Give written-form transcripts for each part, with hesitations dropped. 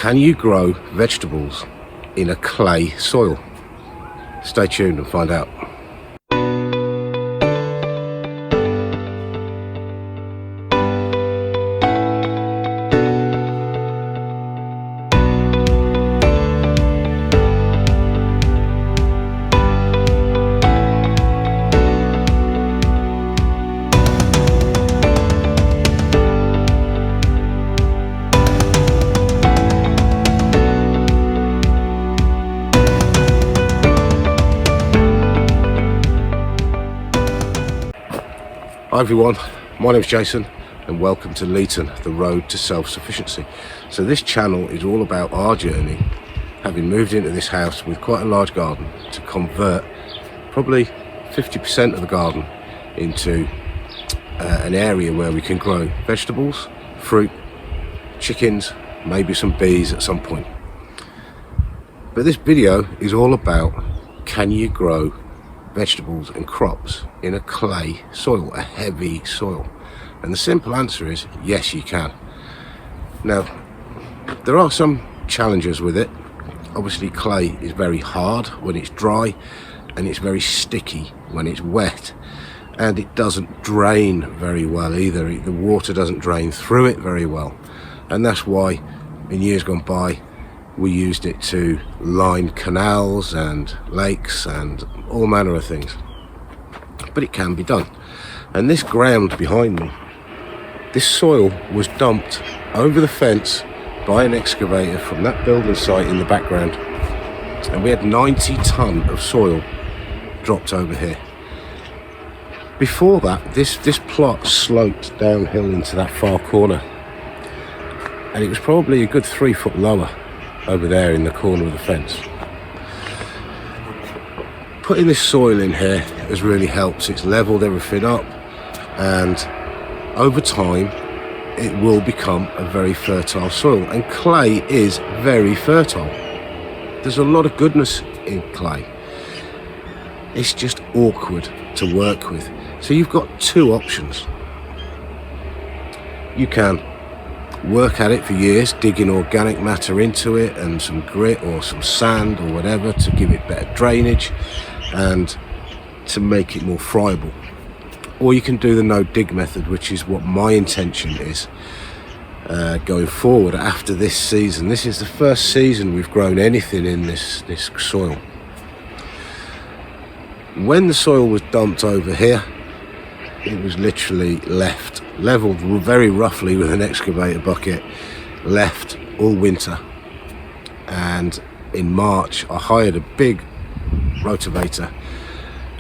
Can you grow vegetables in a clay soil? Stay tuned and find out. Hi everyone, my name is Jason and welcome to Leeton, the road to self-sufficiency. So this channel is all about our journey, having moved into this house with quite a large garden, to convert probably 50% of the garden into an area where we can grow vegetables, fruit, chickens, maybe some bees at some point. But this video is all about, can you grow vegetables and crops in a clay soil, a heavy soil? And the simple answer is yes, you can. Now, there are some challenges with it. Obviously, clay is very hard when it's dry, and it's very sticky when it's wet, and it doesn't drain very well either. The water doesn't drain through it very well, and that's why in years gone by we used it to line canals and lakes and all manner of things. But it can be done. And this ground behind me, this soil was dumped over the fence by an excavator from that building site in the background. And we had 90 ton of soil dropped over here. Before that, this plot sloped downhill into that far corner. And it was probably a good 3 foot lower over there in the corner of the fence. Putting this soil in here has really helped. It's leveled everything up, and over time it will become a very fertile soil. And clay is very fertile. There's a lot of goodness in clay. It's just awkward to work with. So you've got two options. You can work at it for years, digging organic matter into it and some grit or some sand or whatever to give it better drainage and to make it more friable. Or you can do the no dig method, which is what my intention is going forward after this season. This is the first season we've grown anything in this soil. When the soil was dumped over here, it was literally left leveled very roughly with an excavator bucket, left all winter. And in March I hired a big rotavator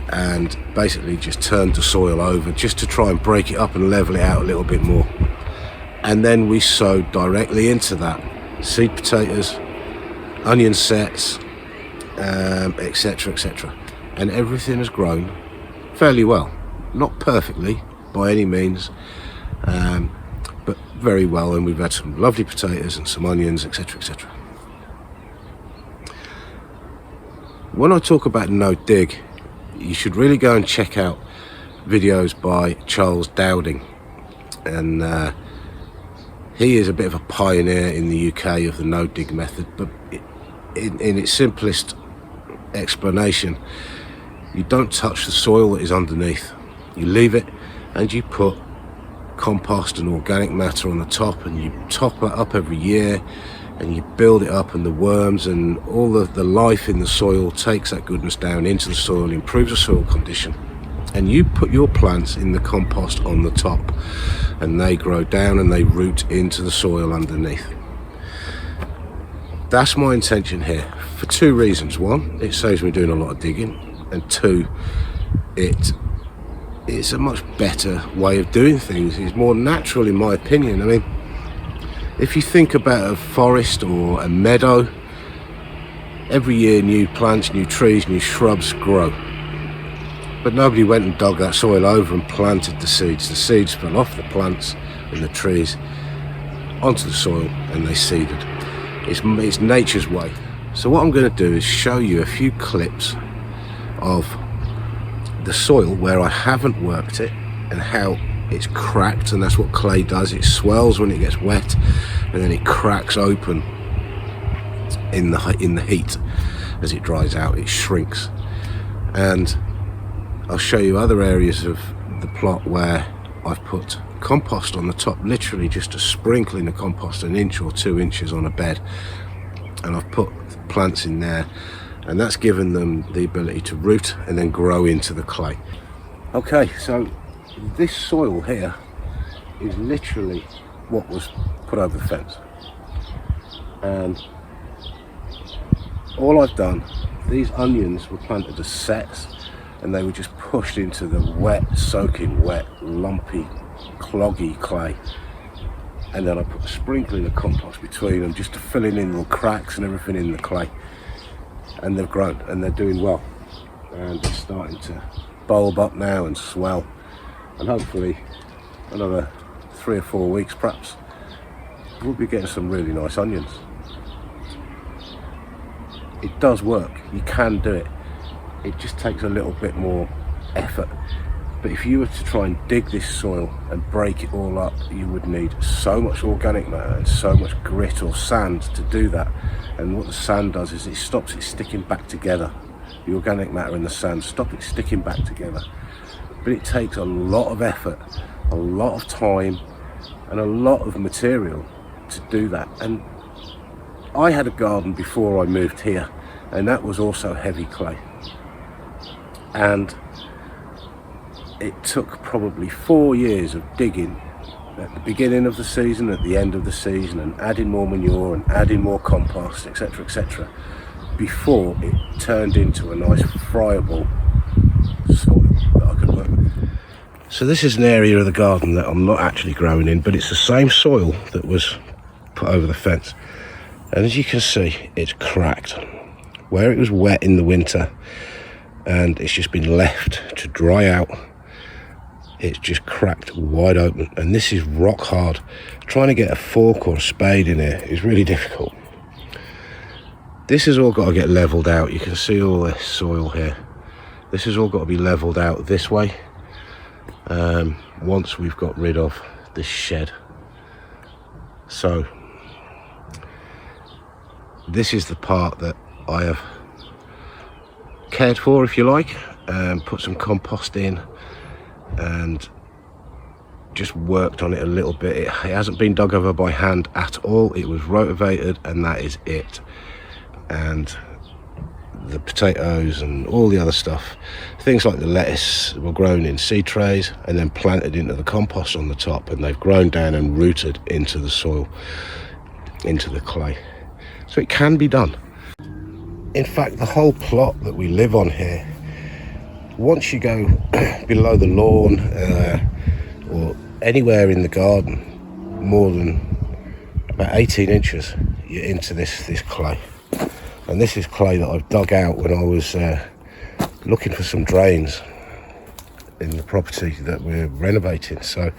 and basically just turned the soil over just to try and break it up and level it out a little bit more. And then we sowed directly into that seed potatoes, onion sets, etc, etc, and everything has grown fairly well. Not perfectly by any means, but very well, and we've had some lovely potatoes and some onions, etc, etc. When I talk about no dig, you should really go and check out videos by Charles Dowding, and he is a bit of a pioneer in the UK of the no dig method. But in its simplest explanation, you don't touch the soil that is underneath. You leave it and you put compost and organic matter on the top, and you top it up every year and you build it up, and the worms and all the life in the soil takes that goodness down into the soil, improves the soil condition, and you put your plants in the compost on the top and they grow down and they root into the soil underneath. That's my intention here for two reasons. One, it saves me doing a lot of digging, and two, it's a much better way of doing things. It's more natural in my opinion. I mean, if you think about a forest or a meadow, every year new plants, new trees, new shrubs grow. But nobody went and dug that soil over and planted the seeds. The seeds fell off the plants and the trees onto the soil and they seeded. It's nature's way. So what I'm going to do is show you a few clips of the soil where I haven't worked it and how it's cracked, and that's what clay does. It swells when it gets wet and then it cracks open in the heat. As it dries out, it shrinks. And I'll show you other areas of the plot where I've put compost on the top, literally just a sprinkling of compost, 1 inch or 2 inches on a bed, and I've put plants in there, and that's given them the ability to root and then grow into the clay. Okay, so this soil here is literally what was put over the fence, and all I've done, these onions were planted as sets, and they were just pushed into the wet, soaking wet, lumpy, cloggy clay, and then I put a sprinkling of compost between them just to fill in little cracks and everything in the clay, and they've grown and they're doing well, and they're starting to bulb up now and swell, and hopefully another 3 or 4 weeks perhaps we'll be getting some really nice onions. It does work, you can do it. It just takes a little bit more effort. But if you were to try and dig this soil and break it all up, you would need so much organic matter and so much grit or sand to do that. And what the sand does is it stops it sticking back together. The organic matter and the sand stop it sticking back together. But it takes a lot of effort, a lot of time, and a lot of material to do that. And I had a garden before I moved here, and that was also heavy clay. And it took probably 4 years of digging at the beginning of the season, at the end of the season, and adding more manure and adding more compost, etc., etc., before it turned into a nice friable soil that I could work with. So this is an area of the garden that I'm not actually growing in, but it's the same soil that was put over the fence. And as you can see, it's cracked. Where it was wet in the winter and it's just been left to dry out, it's just cracked wide open, and this is rock hard. Trying to get a fork or a spade in here is really difficult. This has all got to get leveled out. You can see all this soil here. This has all got to be leveled out this way once we've got rid of this shed. So this is the part that I have cared for, if you like, put some compost in and just worked on it a little bit. It hasn't been dug over by hand at all. It was rotavated, and that is it. And the potatoes and all the other stuff, things like the lettuce, were grown in seed trays and then planted into the compost on the top, and they've grown down and rooted into the soil, into the clay. So it can be done. In fact, the whole plot that we live on here, once you go below the lawn or anywhere in the garden more than about 18 inches, you're into this clay. And this is clay that I've dug out when I was looking for some drains in the property that we're renovating. So,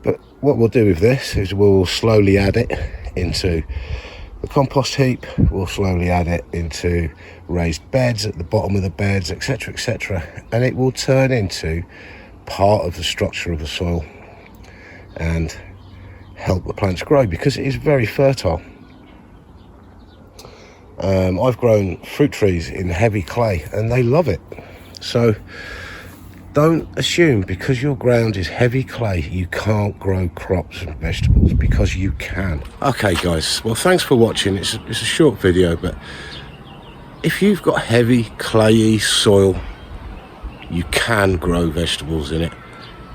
but what we'll do with this is we'll slowly add it into the compost heap, we'll slowly add it into raised beds at the bottom of the beds, etc., etc., and it will turn into part of the structure of the soil and help the plants grow, because it is very fertile. I've grown fruit trees in heavy clay and they love it. So don't assume because your ground is heavy clay you can't grow crops and vegetables, because you can. Okay guys, well thanks for watching. It's a short video, but if you've got heavy clayey soil, you can grow vegetables in it.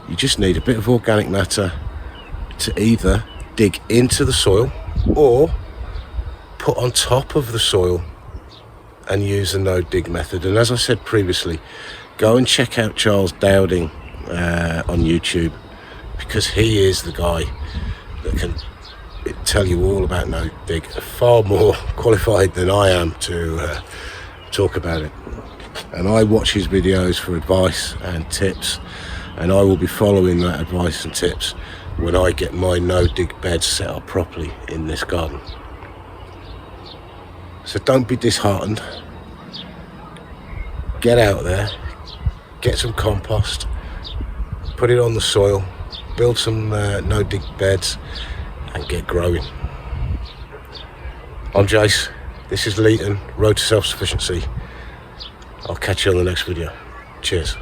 You just need a bit of organic matter to either dig into the soil or put on top of the soil and use the no dig method. And as I said previously, go and check out Charles Dowding on YouTube, because he is the guy that can tell you all about no dig, far more qualified than I am to talk about it. And I watch his videos for advice and tips, and I will be following that advice and tips when I get my no dig beds set up properly in this garden. So don't be disheartened. Get out there, get some compost, put it on the soil, build some no dig beds and get growing. I'm Jace. This is Leighton, Road to Self-Sufficiency. I'll catch you on the next video. Cheers.